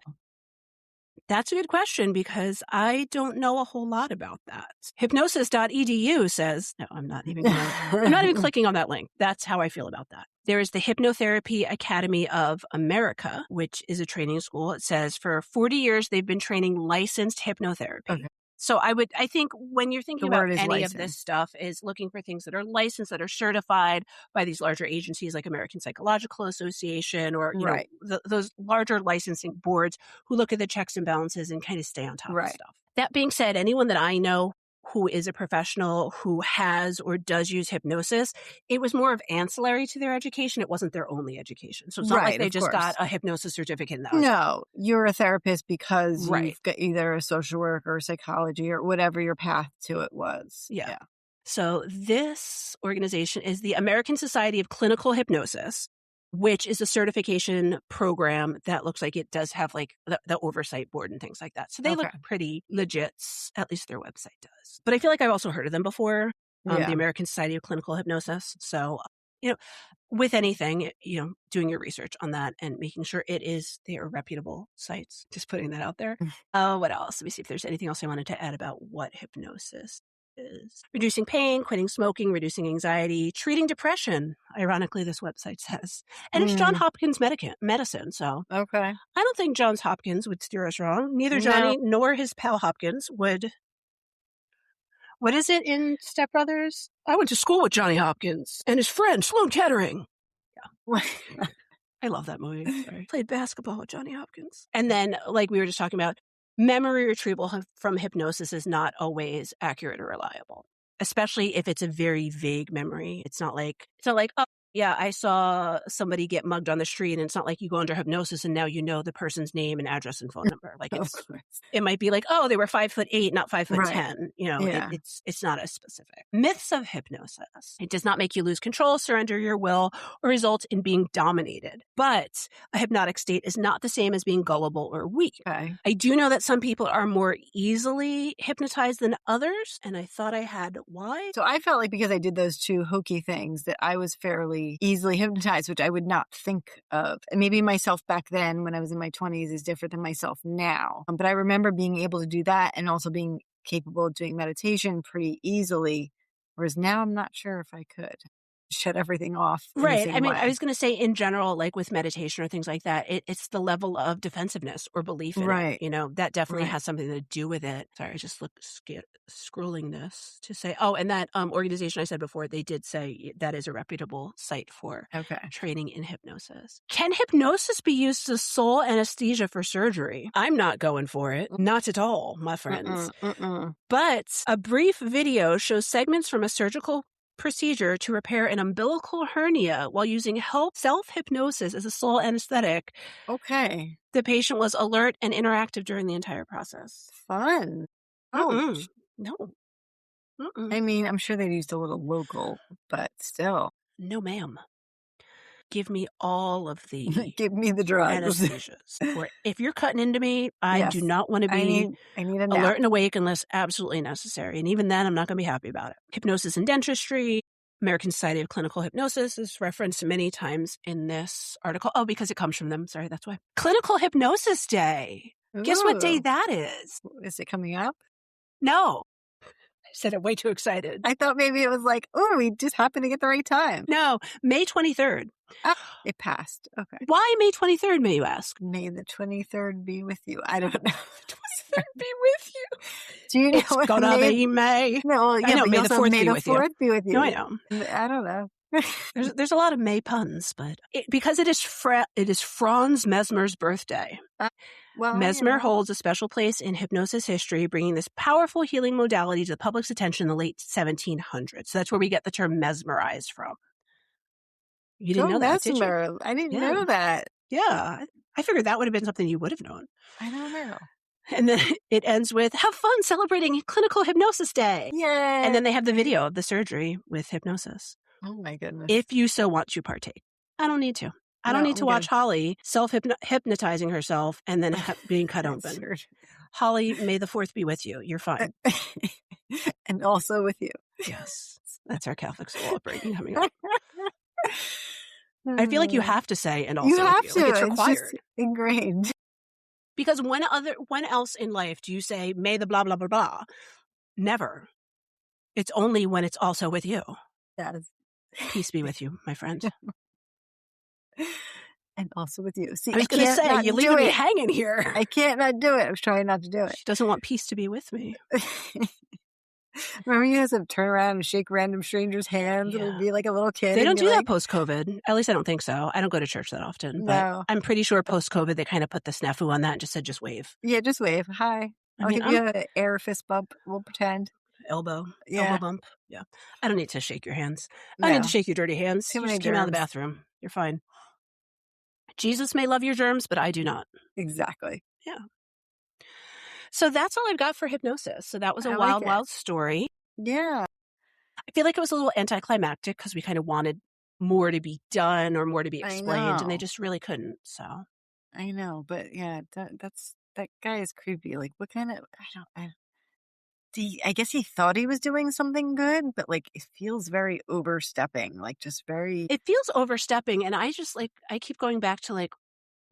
That's a good question because I don't know a whole lot about that. Hypnosis.edu says, no, I'm not even clicking on that link. That's how I feel about that. There is the Hypnotherapy Academy of America, which is a training school. It says for 40 years, they've been training licensed hypnotherapy. Okay. So I think when you're thinking The about word is any of this licensed. stuff is looking for things that are licensed, that are certified by these larger agencies like American Psychological Association or, Right. those larger licensing boards who look at the checks and balances and kind of stay on top of Right. stuff. That being said, anyone that I know who is a professional who has or does use hypnosis, it was more of ancillary to their education. It wasn't their only education. So it's not like Right, they of just got course. a hypnosis certificate and that was it. No, you're a therapist because Right. you've got either a social work or psychology or whatever your path to it was. Yeah. So this organization is the American Society of Clinical Hypnosis, which is a certification program that looks like it does have like the oversight board and things like that. So they look Okay. pretty legit, at least their website does. But I feel like I've also heard of them before, Yeah. the American Society of Clinical Hypnosis. So, with anything, doing your research on that and making sure they are reputable sites, just putting that out there. What else? Let me see if there's anything else I wanted to add about what hypnosis is. Reducing pain, quitting smoking, reducing anxiety, treating depression, ironically, this website says. And it's Johns Hopkins medicine. So Okay. I don't think Johns Hopkins would steer us wrong. Neither No. Johnny nor his pal Hopkins would. What is it in Step Brothers? I went to school with Johnny Hopkins and his friend, Sloan Kettering. Yeah. I love that movie. Sorry. Played basketball with Johnny Hopkins. And then, like we were just talking about, memory retrieval from hypnosis is not always accurate or reliable, especially if it's a very vague memory. It's not like, oh, yeah, I saw somebody get mugged on the street, and it's not like you go under hypnosis and now you know the person's name and address and phone number. Like it might be like, oh, they were 5'8", not 5'10". It's not as specific. Myths of hypnosis. It does not make you lose control, surrender your will, or result in being dominated. But a hypnotic state is not the same as being gullible or weak. Okay. I do know that some people are more easily hypnotized than others, and I thought I had why. So I felt like because I did those two hokey things that I was fairly easily hypnotized, which I would not think of. And maybe myself back then when I was in my 20s is different than myself now. But I remember being able to do that and also being capable of doing meditation pretty easily, whereas now I'm not sure if I could shut everything off. Right. I mean, I was going to say in general, like with meditation or things like that, it's the level of defensiveness or belief in it. That definitely has something to do with it. Sorry, I just scrolling this to say, and that organization I said before, they did say that is a reputable site for training in hypnosis. Can hypnosis be used as sole anesthesia for surgery? I'm not going for it. Not at all, my friends. But a brief video shows segments from a surgical procedure to repair an umbilical hernia while using self-hypnosis as a sole anesthetic. Okay. The patient was alert and interactive during the entire process. Fun. No. I mean, I'm sure they used a little local, but still. No, ma'am. Give me all of the give me the drugs. Anesthesias. If you're cutting into me, I do not want to be I need a alert nap. and awake unless absolutely necessary. And even then, I'm not going to be happy about it. Hypnosis and dentistry. American Society of Clinical Hypnosis is referenced many times in this article. Oh, because it comes from them. Sorry, that's why. Clinical Hypnosis Day. Ooh. Guess what day that is? Is it coming up? No. I said it way too excited. I thought maybe it was like, oh, we just happened to get the right time. No, May 23rd. Oh, it passed. Okay. Why May 23rd, may you ask? May the 23rd be with you. I don't know. The 23rd be with you. Do you know it's what gonna be May? No, yeah, I know, May the 4th be with you. No, I know. I don't know. There's a lot of May puns, but because it is Franz Mesmer's birthday. Mesmer holds a special place in hypnosis history, bringing this powerful healing modality to the public's attention in the late 1700s. So that's where we get the term mesmerized from. You didn't know that, did you? I didn't know that. Yeah. I figured that would have been something you would have known. I don't know. And then it ends with, have fun celebrating Clinical Hypnosis Day. Yay. And then they have the video of the surgery with hypnosis. Oh, my goodness. If you so want to partake. I don't need to. I don't need to watch Holly self-hypnotizing herself and then being cut open. Weird. Holly, may the 4th be with you. You're fine. And also with you. Yes. That's our Catholic school upbringing coming up. I feel like you have to say, and also you have with to. you. Like it's required. It's just ingrained. Because when else in life do you say, may the blah, blah, blah, blah? Never. It's only when it's also with you. Yes. Peace be with you, my friend. And also with you. See, I was going to say, you're leaving me hanging here. I can't not do it. I was trying not to do it. She doesn't want peace to be with me. Remember you guys to turn around and shake random strangers' hands and be like a little kid? They don't do that post-COVID. At least I don't think so. I don't go to church that often. But I'm pretty sure post-COVID they kind of put the snafu on that and just said, just wave. Yeah, just wave. Hi. I'll give you an air fist bump. We'll pretend. elbow Yeah. bump. Yeah. I don't need to shake your hands. I don't need to No. shake your dirty hands. Too You many just came out of the germs. bathroom. You're fine. Jesus may love your germs, but I do not. Exactly. Yeah. So that's all I've got for hypnosis. So that was a I like wild, it. wild story. Yeah. I feel like it was a little anticlimactic because we kind of wanted more to be done or more to be I explained, and they know. just really couldn't. So I know. But yeah, that guy is creepy. Like, what kind of, I guess he thought he was doing something good, but like it feels very overstepping, like just very. it feels overstepping. And I just I keep going back to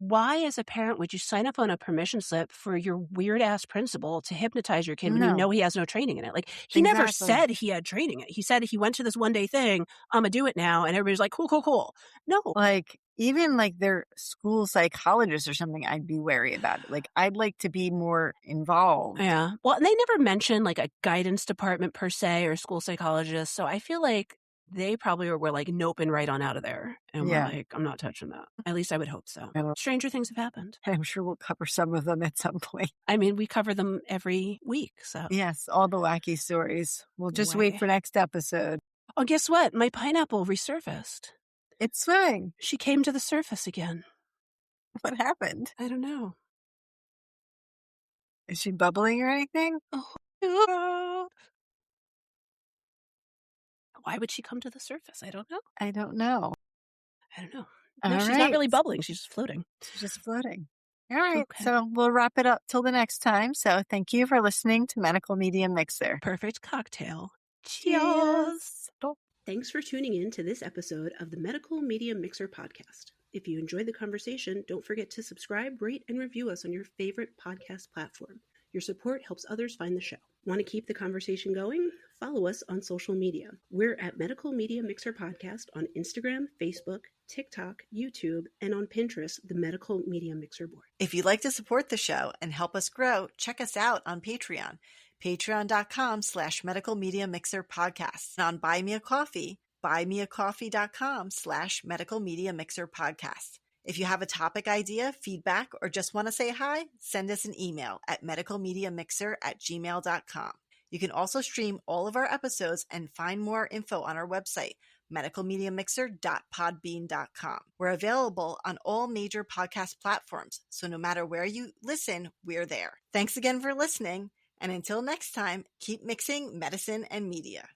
why, as a parent, would you sign up on a permission slip for your weird ass principal to hypnotize your kid when you No, know he has no training in it? He never exactly. said he had training in it. He said he went to this one day thing. I'm gonna do it now, and everybody's like, cool, cool, cool. No, Like even like their school psychologist or something, I'd be wary about it. Like I'd like to be more involved. yeah. Well, and they never mentioned a guidance department per se or school psychologist. So I feel like they probably were nope and right on out of there. And we're Yeah, like, I'm not touching that. At least I would hope so. I don't- Stranger things have happened. I'm sure we'll cover some of them at some point. I mean, we cover them every week. So Yes, all the wacky stories. We'll just wait way. for next episode. Oh, guess what? My pineapple resurfaced. It's swimming. She came to the surface again. What happened? I don't know. Is she bubbling or anything? Oh. Why would she come to the surface? I don't know. I don't know. I don't know. All No, she's not really bubbling. She's just floating. She's just floating. All right. Okay. So we'll wrap it up till the next time. So thank you for listening to Medical Media Mixer. Perfect cocktail. Cheers. Thanks for tuning in to this episode of the Medical Media Mixer podcast. If you enjoyed the conversation, don't forget to subscribe, rate, and review us on your favorite podcast platform. Your support helps others find the show. Want to keep the conversation going? Follow us on social media. We're at Medical Media Mixer Podcast on Instagram, Facebook, TikTok, YouTube, and on Pinterest, the Medical Media Mixer board. If you'd like to support the show and help us grow, check us out on Patreon. Patreon.com/Medical Media Mixer Podcast. And on Buy Me a Coffee, buymeacoffee.com/Medical Media Mixer Podcast. If you have a topic idea, feedback, or just want to say hi, send us an email at medicalmediamixer@gmail.com. You can also stream all of our episodes and find more info on our website, medicalmediamixer.podbean.com. We're available on all major podcast platforms, so no matter where you listen, we're there. Thanks again for listening, and until next time, keep mixing medicine and media.